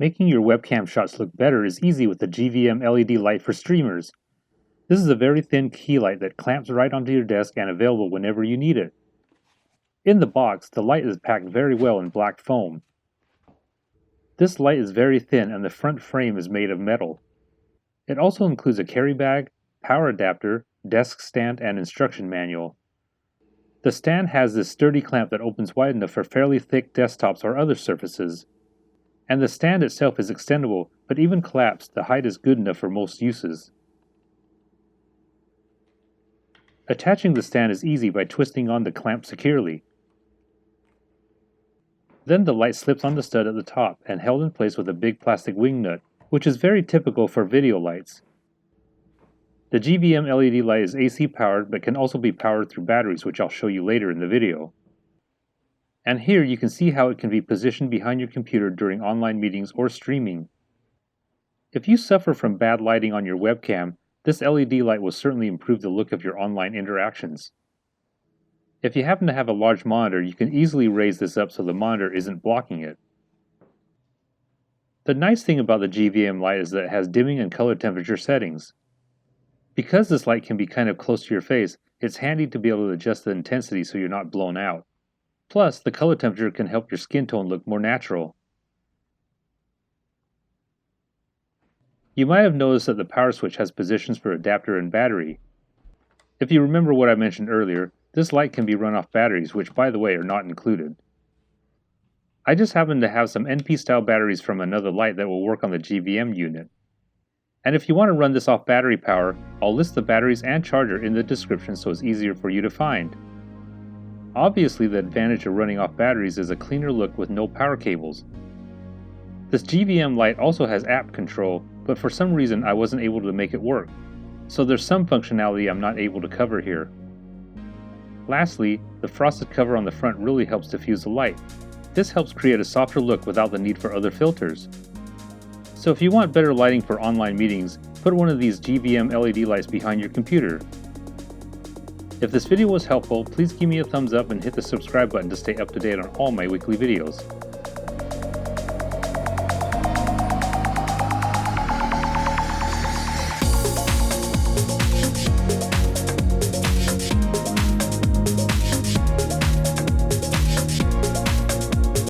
Making your webcam shots look better is easy with the GVM LED light for streamers. This is a very thin key light that clamps right onto your desk and available whenever you need it. In the box, the light is packed very well in black foam. This light is very thin and the front frame is made of metal. It also includes a carry bag, power adapter, desk stand, and instruction manual. The stand has this sturdy clamp that opens wide enough for fairly thick desktops or other surfaces. And the stand itself is extendable, but even collapsed, the height is good enough for most uses. Attaching the stand is easy by twisting on the clamp securely. Then the light slips on the stud at the top and held in place with a big plastic wingnut, which is very typical for video lights. The GVM LED light is AC powered but can also be powered through batteries, which I'll show you later in the video. And here you can see how it can be positioned behind your computer during online meetings or streaming. If you suffer from bad lighting on your webcam, this LED light will certainly improve the look of your online interactions. If you happen to have a large monitor, you can easily raise this up so the monitor isn't blocking it. The nice thing about the GVM light is that it has dimming and color temperature settings. Because this light can be kind of close to your face, it's handy to be able to adjust the intensity so you're not blown out. Plus, the color temperature can help your skin tone look more natural. You might have noticed that the power switch has positions for adapter and battery. If you remember what I mentioned earlier, this light can be run off batteries, which by the way are not included. I just happen to have some NP style batteries from another light that will work on the GVM unit. And if you want to run this off battery power, I'll list the batteries and charger in the description so it's easier for you to find. Obviously, the advantage of running off batteries is a cleaner look with no power cables. This GVM light also has app control, but for some reason I wasn't able to make it work, so there's some functionality I'm not able to cover here. Lastly, the frosted cover on the front really helps diffuse the light. This helps create a softer look without the need for other filters. So if you want better lighting for online meetings, put one of these GVM LED lights behind your computer. If this video was helpful, please give me a thumbs up and hit the subscribe button to stay up to date on all my weekly videos.